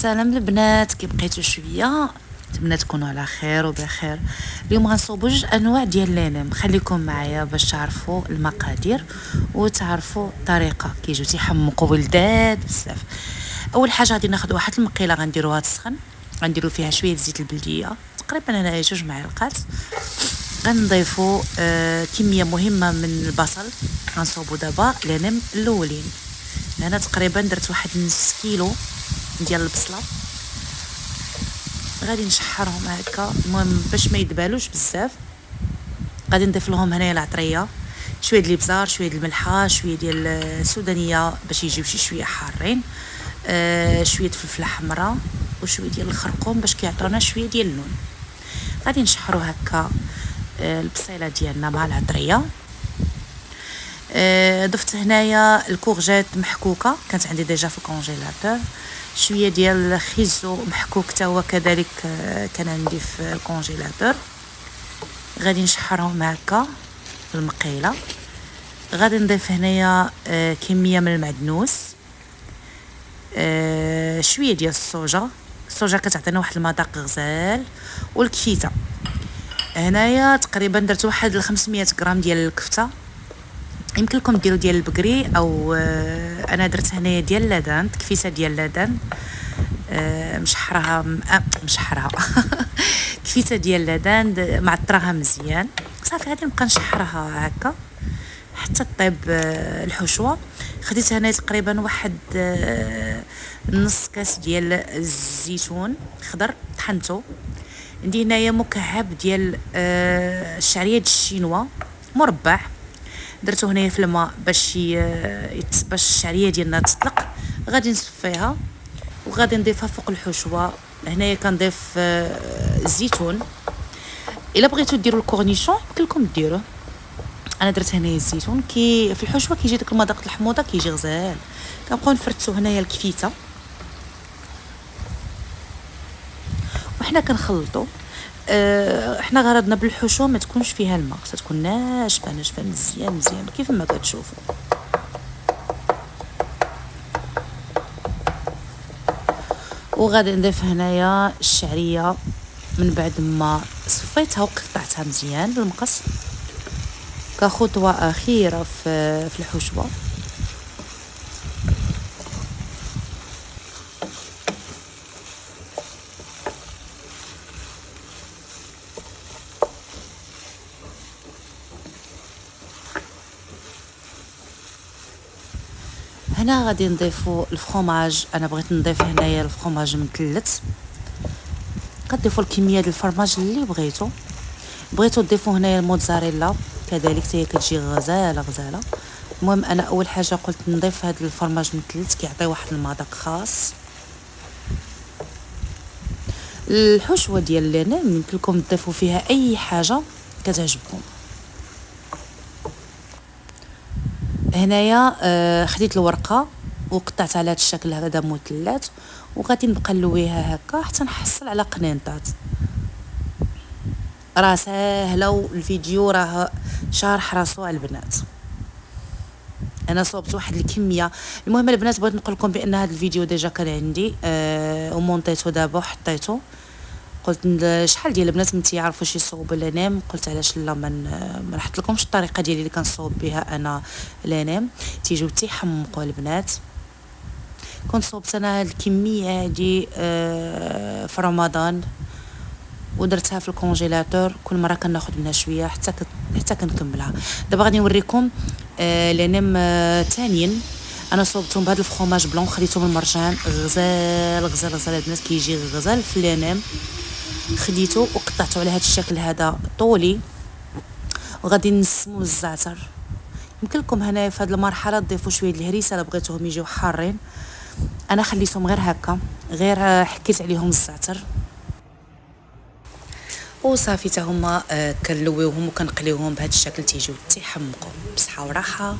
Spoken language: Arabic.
سلام البنات، كي بقيتو شويه نتمنى تكونوا على خير وبخير. اليوم غنصوبوا جوج انواع ديال لانم، خليكم معايا باش تعرفوا المقادير وتعرفوا الطريقه كيجيو تيحمقوا ولدات بزاف. اول حاجه غادي ناخذ واحد المقيله غنديروها تسخن، غنديروا فيها شويه زيت البلديه تقريبا هنايا 2 معالق. غنضيفوا كميه مهمه من البصل. غنصوبوا دابا لانم الاولين. هنا تقريبا درت واحد نص كيلو ديال البصله، غادي نشحرهم هكا المهم باش ما يدبالوش بزاف. غادي نضيف لهم هنايا العطريه، شويه ديال الابزار، شويه ديال الملحه، شويه ديال السودانيه باش يجيو شويه حارين، شويه فلفله حمراء وشويه ديال الخرقوم باش كيعطيونا شويه ديال اللون. غادي نشحروا هكا البصيله ديالنا مع العطريه. ضفت هنايا الكورجيت محكوكه كانت عندي ديجا في الكونجيلاتور، شويه ديال الخيزو محكوك حتى هو كذلك كان عندي في الكونجيلاتور. غادي نشحرهم هكا في المقيله. غادي نضيف هنايا كميه من المعدنوس، شويه ديال الصوجه كتعطينا واحد المذاق غزال، والكفيته هنايا تقريبا درت واحد 500 غرام ديال الكفته. يمكن لكم ديروا ديال البقري او انا درت هنايا ديال اللادان، كفيته ديال اللادان مشحرها كفيته ديال اللادان معطراها مزيان. صافي غادي نبقى نشحرها هكا حتى طيب الحشوه. خديت هنا تقريبا واحد نص كاس ديال الزيتون خضر طحنته. عندي هنايا مكعب ديال الشعريه الشينوا مربع، درته هنايا في الماء باش الشعريه ديالنا تطلق. غادي نصفيها وغادي نضيفها فوق الحشوه. هنايا كنضيف الزيتون، الا بغيتو ديروا الكورنيشون يمكن لكم ديروه. انا درت هنايا الزيتون كي في الحشوه كيجي داك المذاق الحموضه كيجي غزال. كنبقاو نفرتو هنايا الكفيته وحنا كنخلطوا. احنا غرضنا بالحشوه ما تكونش فيها الماء، تكون ناشفه مزيان كيف ما كتشوفوا. وغادي نضيف هنايا الشعريه من بعد ما صفيتها وقطعتها مزيان بالمقص كخطوه اخيره في الحشوه. هنا غادي نضيفوا الفرomاج. انا بغيت نضيف هنايا الفرomاج مثلث، كتضيفوا الكميه ديال الفرماج اللي بغيتو تضيفوا هنايا الموتزاريلا كذلك حتى هي كتجي غزاله. المهم انا اول حاجه قلت نضيف هذا الفرماج مثلث كيعطي واحد المذاق خاص. الحشوه ديال اللانم يمكن لكم تضيفوا فيها اي حاجه كتعجبكم. هنايا خديت الورقه وقطعت على هذا الشكل هذا مثلث، وغادي نبقى نلويها هكا حتى نحصل على قنينطات. راه ساهله والفيديو راه شارح راسو على البنات. انا صوبت واحد الكميه. المهم البنات بغيت نقول لكم بان هذا الفيديو ديجا كان عندي ومونطيته دابا وحطيته. قلت شحال ديال البنات ما تيعرفوا شي يصوبوا لانام، قلت علاش لا ما نحط لكمش الطريقه ديالي اللي كنصوب بها انا لانام تيجيو تيحمقوا البنات. كنت صوبت انا هاد الكميه هادي في رمضان ودرتها في الكونجيلاتور، كل مره كناخذ منها شويه حتى كنكملها. دابا غادي نوريكم لانام ثانيين. انا صوبتهم بهذا الفرomاج بلون، خديتهم من المرجان غزال البنات كيجي غزال في لانام. خديته وقطعته على هذا الشكل هذا طولي، وغادي نسمو الزعتر. يمكن لكم هنايا في هذه المرحله تضيفوا شويه د الهريسه الا بغيتوهم يجيو حارين. انا خليتهم غير هكا، غير حكيت عليهم الزعتر وصافي حتى هما كنلويوهم وكنقليوهم بهذا الشكل تيجيو تيحمقوا. بصحه وراحه.